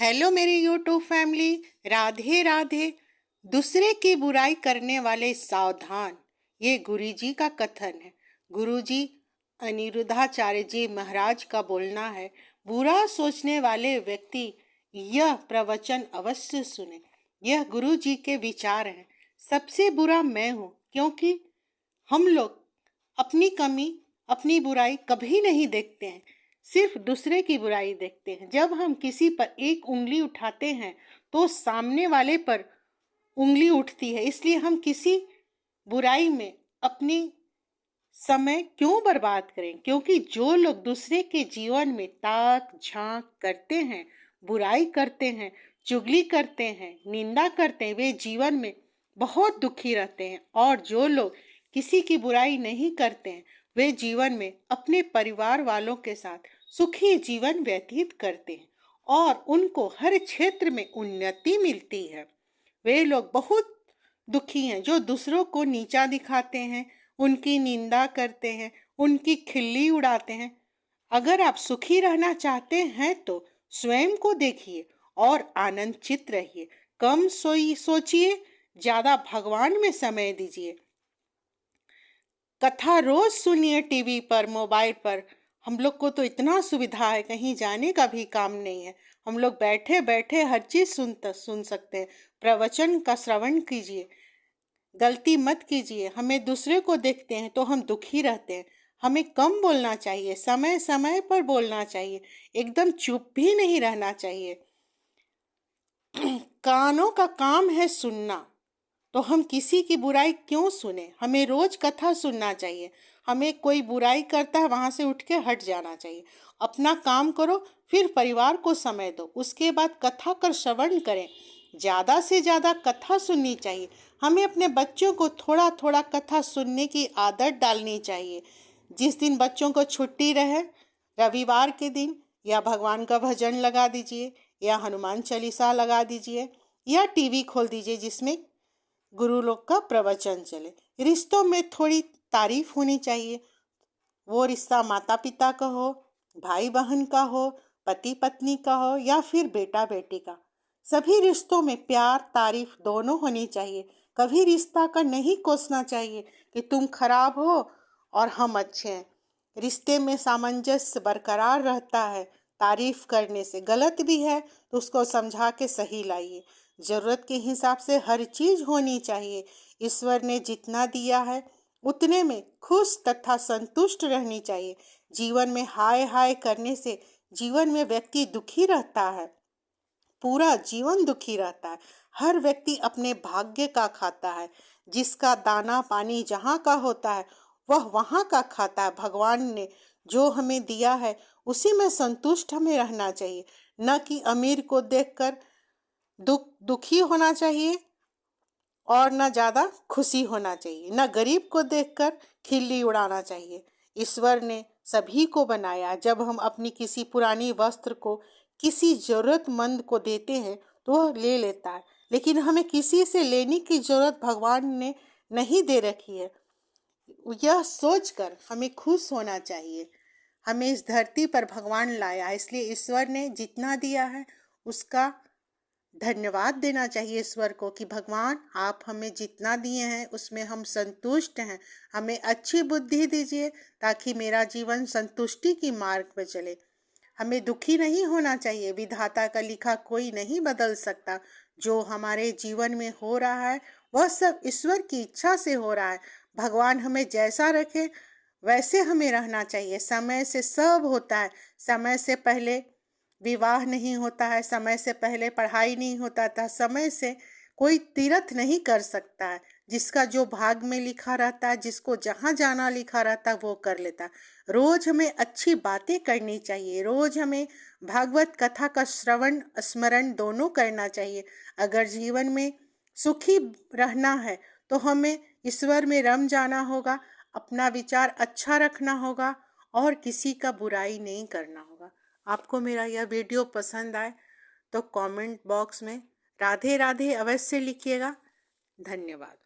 Hello मेरी YouTube family, Radhe Radhe. दूसरे की बुराई करने वाले सावधान, ये गुरुजी का कथन है। गुरुजी अनिरुद्धाचार्य जी महाराज का बोलना है, बुरा सोचने वाले व्यक्ति यह प्रवचन अवश्य सुने। यह गुरुजी के विचार हैं। सबसे बुरा मैं हूँ, क्योंकि हम लोग अपनी कमी, अपनी बुराई कभी नहीं देखते हैं, सिर्फ दूसरे की बुराई देखते हैं। जब हम किसी पर एक उंगली उठाते हैं तो सामने वाले पर उंगली उठती है। इसलिए हम किसी बुराई में अपनी समय क्यों बर्बाद करें? क्योंकि जो लोग दूसरे के जीवन में ताक झांक करते हैं, बुराई करते हैं, चुगली करते हैं, निंदा करते हैं, वे जीवन में बहुत दुखी रहते हैं। और जो लोग किसी की बुराई नहीं करते हैं, वे जीवन में अपने परिवार वालों के साथ सुखी जीवन व्यतीत करते हैं और उनको हर क्षेत्र में उन्नति मिलती है। वे लोग बहुत दुखी हैं जो दूसरों को नीचा दिखाते हैं, उनकी निंदा करते हैं, उनकी खिल्ली उड़ाते हैं। अगर आप सुखी रहना चाहते हैं तो स्वयं को देखिए और आनंदित रहिए। कम सोचिए, ज्यादा भगवान में समय दीजिए। कथा रोज सुनिए टीवी पर, मोबाइल पर। हम लोग को तो इतना सुविधा है, कहीं जाने का भी काम नहीं है। हम लोग बैठे बैठे हर चीज सुन सकते हैं। प्रवचन का श्रवण कीजिए, गलती मत कीजिए। हमें दूसरे को देखते हैं तो हम दुखी रहते हैं। हमें कम बोलना चाहिए, समय समय पर बोलना चाहिए, एकदम चुप भी नहीं रहना चाहिए। कानों का काम है सुनना, तो हम किसी की बुराई क्यों सुने? हमें रोज कथा सुनना चाहिए। हमें कोई बुराई करता है, वहां से उठ के हट जाना चाहिए। अपना काम करो, फिर परिवार को समय दो, उसके बाद कथा कर श्रवण करें। ज्यादा से ज्यादा कथा सुननी चाहिए। हमें अपने बच्चों को थोड़ा थोड़ा कथा सुनने की आदत डालनी चाहिए। जिस दिन बच्चों को छुट्टी रहे, रविवार के दिन या भगवान का भजन लगा दीजिए, या हनुमान चालीसा लगा दीजिए, या टीवी खोल दीजिए जिसमें गुरु लोग का प्रवचन चले। रिश्तों में थोड़ी तारीफ होनी चाहिए। वो रिश्ता माता पिता का हो, भाई बहन का हो, पति पत्नी का हो, या फिर बेटा बेटी का। सभी रिश्तों में प्यार तारीफ दोनों होनी चाहिए। कभी रिश्ता का नहीं कोसना चाहिए कि तुम खराब हो और हम अच्छे हैं। रिश्ते में सामंजस्य बरकरार रहता है। तारीफ करने से गलत भी है तो उसको समझा के सही लाइए। जरूरत के हिसाब से हर चीज होनी चाहिए। ईश्वर ने जितना दिया है उतने में खुश तथा संतुष्ट रहनी चाहिए। जीवन में हाय हाय करने से जीवन में व्यक्ति दुखी रहता है, पूरा जीवन दुखी रहता है। हर व्यक्ति अपने भाग्य का खाता है। जिसका दाना पानी जहाँ का होता है वह वहाँ का खाता है। भगवान ने जो हमें दिया है उसी में संतुष्ट हमें रहना चाहिए, न कि अमीर को देखकर दुखी होना चाहिए और न ज्यादा खुशी होना चाहिए, न गरीब को देखकर खिल्ली उड़ाना चाहिए। ईश्वर ने सभी को बनाया। जब हम अपनी किसी पुरानी वस्त्र को किसी जरूरतमंद को देते हैं तो वह ले लेता है, लेकिन हमें किसी से लेने की जरूरत भगवान ने नहीं दे रखी है। यह सोचकर हमें खुश होना चाहिए। हमें इस धरती पर भगवान लाया, इसलिए ईश्वर ने जितना दिया है उसका धन्यवाद देना चाहिए ईश्वर को कि भगवान आप हमें जितना दिए हैं उसमें हम संतुष्ट हैं। हमें अच्छी बुद्धि दीजिए ताकि मेरा जीवन संतुष्टि की मार्ग पर चले। हमें दुखी नहीं होना चाहिए। विधाता का लिखा कोई नहीं बदल सकता। जो हमारे जीवन में हो रहा है वह सब ईश्वर की इच्छा से हो रहा है। भगवान हमें जैसा रखे वैसे हमें रहना चाहिए। समय से सब होता है। समय से पहले विवाह नहीं होता है, समय से पहले पढ़ाई नहीं होता था, समय से कोई तीर्थ नहीं कर सकता है। जिसका जो भाग में लिखा रहता है, जिसको जहाँ जाना लिखा रहता है वो कर लेता है। रोज हमें अच्छी बातें करनी चाहिए। रोज हमें भागवत कथा का श्रवण स्मरण दोनों करना चाहिए। अगर जीवन में सुखी रहना है तो हमें ईश्वर में रम जाना होगा, अपना विचार अच्छा रखना होगा और किसी का बुराई नहीं करना होगा। आपको मेरा यह वीडियो पसंद आए तो कमेंट बॉक्स में राधे राधे अवश्य लिखिएगा। धन्यवाद।